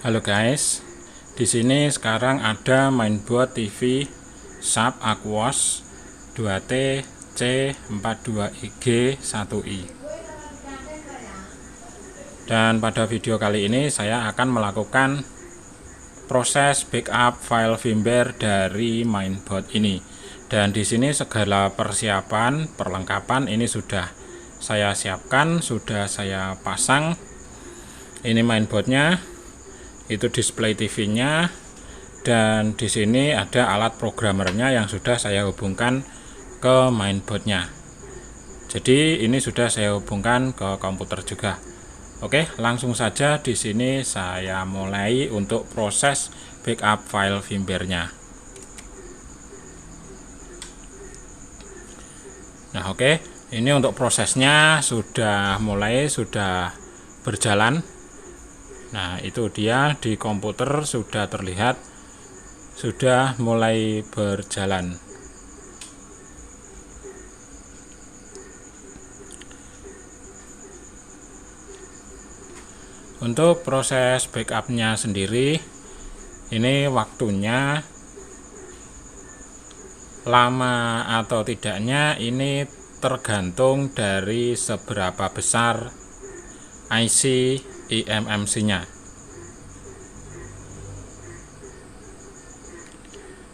Halo guys, di sini sekarang ada mainboard TV Sharp Aquos 2T C42IG 1i. Dan pada video kali ini saya akan melakukan proses backup file firmware dari mainboard ini. Dan di sini segala persiapan, perlengkapan ini sudah saya siapkan, sudah saya pasang. Ini mainboardnya. Itu display TV-nya, dan di sini ada alat programmernya yang sudah saya hubungkan ke mainboardnya. Jadi ini sudah saya hubungkan ke komputer juga. Oke, langsung saja di sini saya mulai untuk proses backup file firmware-nya. Nah, oke, ini untuk prosesnya sudah berjalan. Nah, itu dia di komputer sudah terlihat sudah mulai berjalan. Untuk proses backupnya sendiri, ini waktunya lama atau tidaknya ini tergantung dari seberapa besar IC eMMC-nya.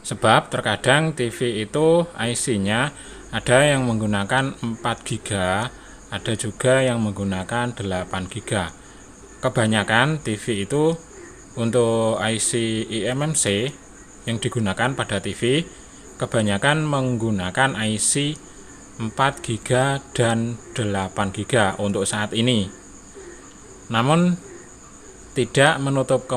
Sebab terkadang TV itu IC-nya ada yang menggunakan 4 GB, ada juga yang menggunakan 8 GB. Kebanyakan TV itu untuk IC eMMC yang digunakan pada TV kebanyakan menggunakan IC 4 GB dan 8 GB untuk saat ini. Namun tidak menutup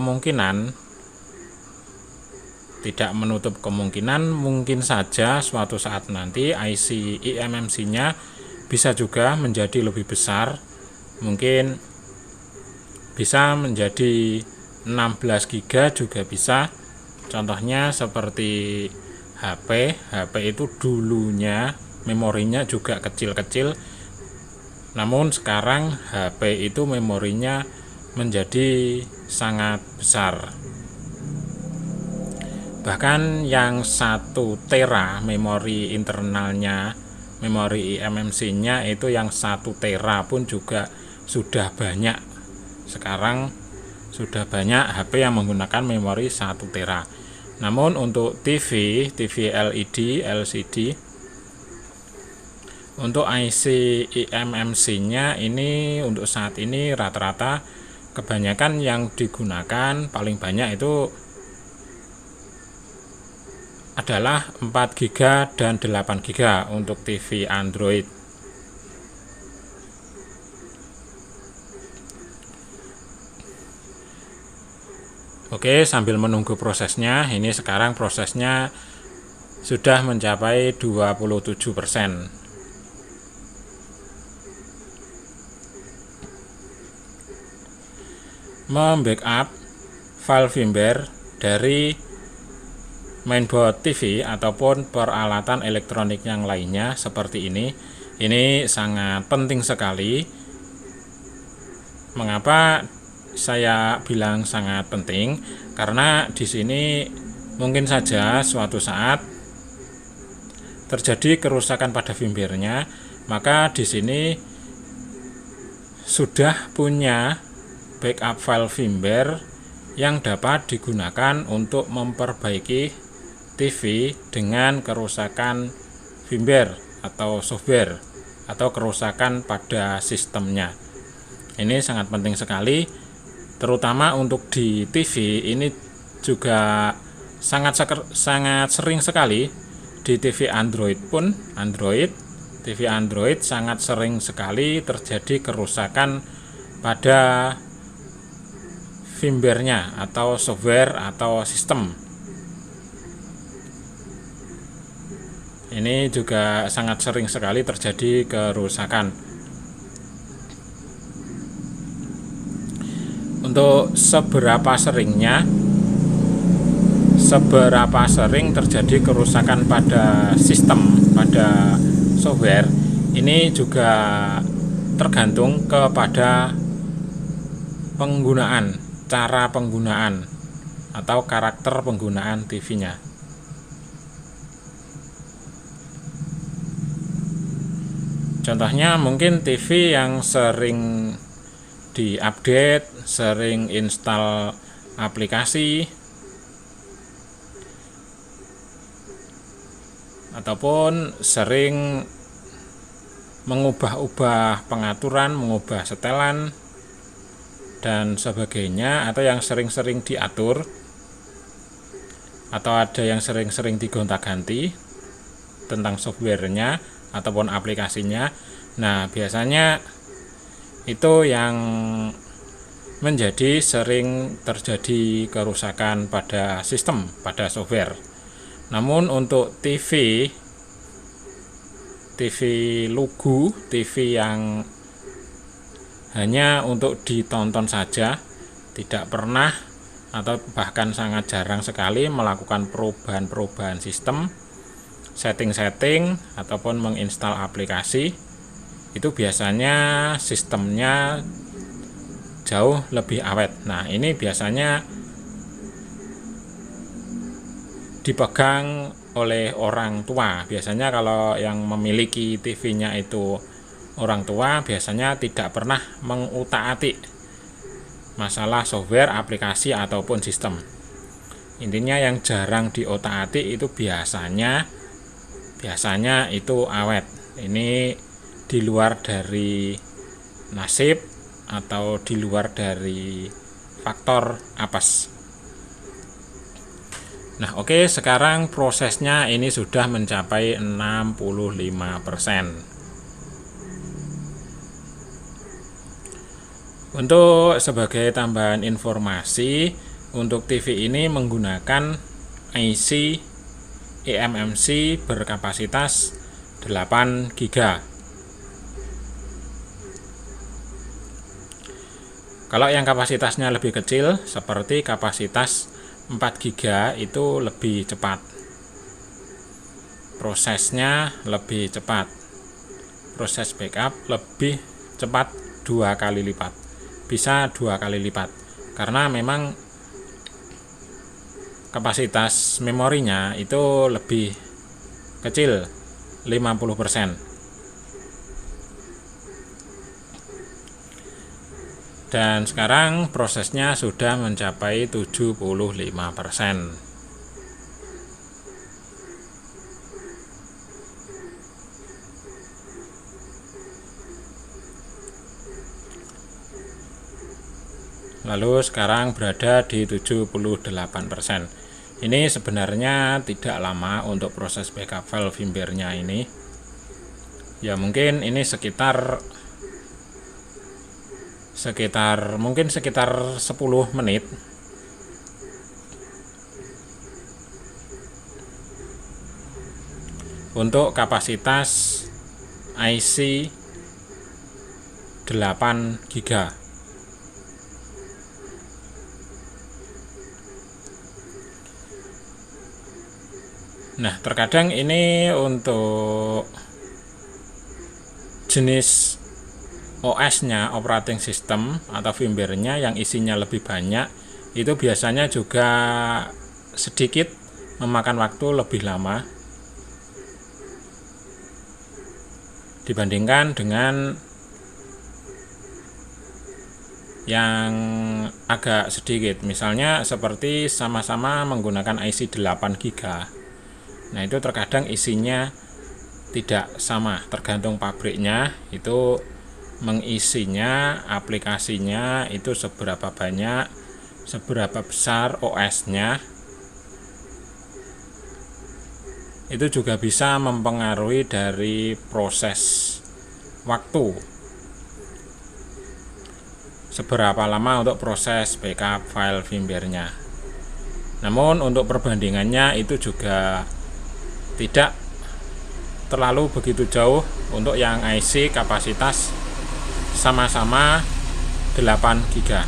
kemungkinan mungkin saja suatu saat nanti IC eMMC-nya bisa juga menjadi lebih besar, mungkin bisa menjadi 16 GB juga bisa. Contohnya seperti HP itu dulunya memorinya juga kecil-kecil, namun sekarang HP itu memorinya menjadi sangat besar. Bahkan yang 1 tera memori internalnya, memori eMMC-nya itu yang 1 tera pun juga sudah banyak. Sekarang sudah banyak HP yang menggunakan memori 1 tera. Namun untuk TV LED, LCD, untuk IC eMMC-nya ini untuk saat ini rata-rata kebanyakan yang digunakan paling banyak itu adalah 4 GB dan 8 GB untuk TV Android. Oke, sambil menunggu prosesnya, ini sekarang prosesnya sudah mencapai 27%. Membackup file firmware dari mainboard TV ataupun peralatan elektronik yang lainnya seperti ini sangat penting sekali. Mengapa saya bilang sangat penting? Karena di sini mungkin saja suatu saat terjadi kerusakan pada firmware-nya, maka di sini sudah punya backup file firmware yang dapat digunakan untuk memperbaiki TV dengan kerusakan firmware atau software atau kerusakan pada sistemnya. Ini sangat penting sekali, terutama untuk di TV. Ini juga sangat sering sekali di TV Android pun, TV Android sangat sering sekali terjadi kerusakan pada firmware-nya atau software atau sistem. Ini juga sangat sering sekali terjadi kerusakan. Untuk seberapa sering terjadi kerusakan pada sistem, pada software, ini juga tergantung kepada penggunaan cara penggunaan atau karakter penggunaan TV-nya. Contohnya mungkin TV yang sering diupdate, sering install aplikasi, ataupun sering mengubah-ubah pengaturan, mengubah setelan dan sebagainya, atau yang sering-sering diatur, atau ada yang sering-sering digonta-ganti tentang softwarenya ataupun aplikasinya. Nah, biasanya itu yang menjadi sering terjadi kerusakan pada sistem, pada software. Namun untuk TV lugu, TV yang hanya untuk ditonton saja, tidak pernah atau bahkan sangat jarang sekali melakukan perubahan-perubahan sistem, setting-setting ataupun menginstal aplikasi, itu biasanya sistemnya jauh lebih awet. Nah, ini biasanya dipegang oleh orang tua. Biasanya kalau yang memiliki TV-nya itu orang tua, biasanya tidak pernah mengutak-atik masalah software, aplikasi ataupun sistem. Intinya yang jarang diotak-atik itu biasanya itu awet. Ini di luar dari nasib atau di luar dari faktor apes. Nah, oke, sekarang prosesnya ini sudah mencapai 65%. Untuk sebagai tambahan informasi, untuk TV ini menggunakan IC eMMC berkapasitas 8 GB. Kalau yang kapasitasnya lebih kecil seperti kapasitas 4 GB itu lebih cepat. Prosesnya lebih cepat. Proses backup lebih cepat 2 kali lipat. Bisa 2 kali lipat. Karena memang kapasitas memorinya itu lebih kecil, 50%. Dan sekarang prosesnya sudah mencapai 75%. Lalu sekarang berada di 78%. Ini sebenarnya tidak lama untuk proses backup file firmware-nya ini. Ya mungkin ini sekitar 10 menit. Untuk kapasitas IC 8 GB. Nah, terkadang ini untuk jenis OS-nya, operating system atau firmware-nya yang isinya lebih banyak, itu biasanya juga sedikit memakan waktu lebih lama dibandingkan dengan yang agak sedikit. Misalnya seperti sama-sama menggunakan IC 8 GB. Nah, itu terkadang isinya tidak sama, tergantung pabriknya, itu mengisinya, aplikasinya itu seberapa banyak, seberapa besar OS-nya. Itu juga bisa mempengaruhi dari proses waktu, seberapa lama untuk proses backup file firmware-nya. Namun untuk perbandingannya itu juga tidak terlalu begitu jauh untuk yang IC kapasitas sama-sama 8 GB.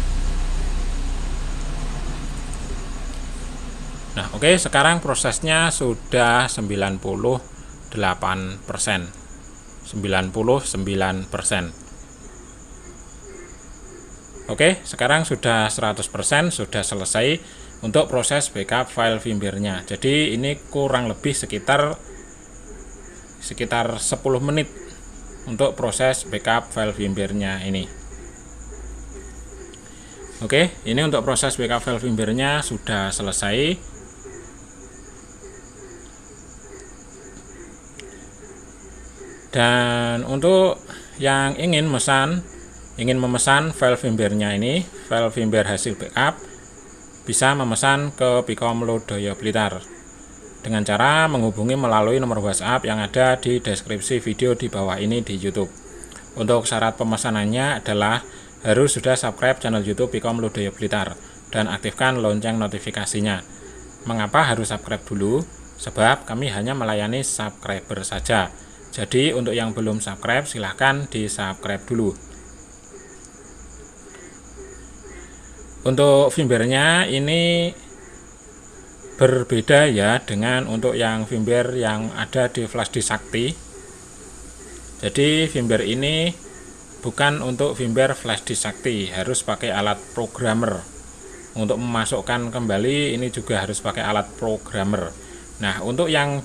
Nah, oke, sekarang prosesnya sudah 98%. 99%. Oke, sekarang sudah 100%, sudah selesai untuk proses backup file firmware-nya. Jadi ini kurang lebih sekitar 10 menit untuk proses backup file firmware-nya ini. Oke, ini untuk proses backup file firmware-nya sudah selesai. Dan untuk yang ingin memesan file firmware-nya ini, file firmware hasil backup, bisa memesan ke Pikom Lodaya Blitar dengan cara menghubungi melalui nomor WhatsApp yang ada di deskripsi video di bawah ini di YouTube. Untuk syarat pemesanannya adalah harus sudah subscribe channel YouTube Pikom Lodaya Blitar dan aktifkan lonceng notifikasinya. Mengapa harus subscribe dulu? Sebab kami hanya melayani subscriber saja. Jadi untuk yang belum subscribe silahkan di subscribe dulu. Untuk firmware-nya ini berbeda ya dengan untuk yang firmware yang ada di flashdisk Sakti. Jadi firmware ini bukan untuk firmware flashdisk Sakti, harus pakai alat programmer. Untuk memasukkan kembali ini juga harus pakai alat programmer. Nah, untuk yang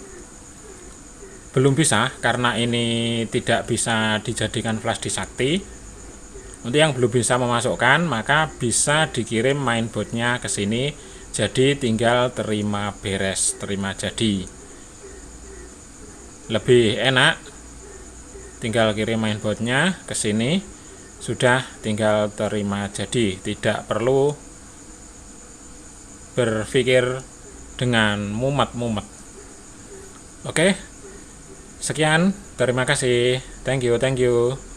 belum bisa karena ini tidak bisa dijadikan flashdisk Sakti, untuk yang belum bisa memasukkan maka bisa dikirim mainboardnya ke sini. Jadi tinggal terima beres, terima jadi. Lebih enak, tinggal kirim mainboardnya ke sini, sudah tinggal terima jadi, tidak perlu berpikir dengan mumet-mumet. Oke, sekian, terima kasih, thank you.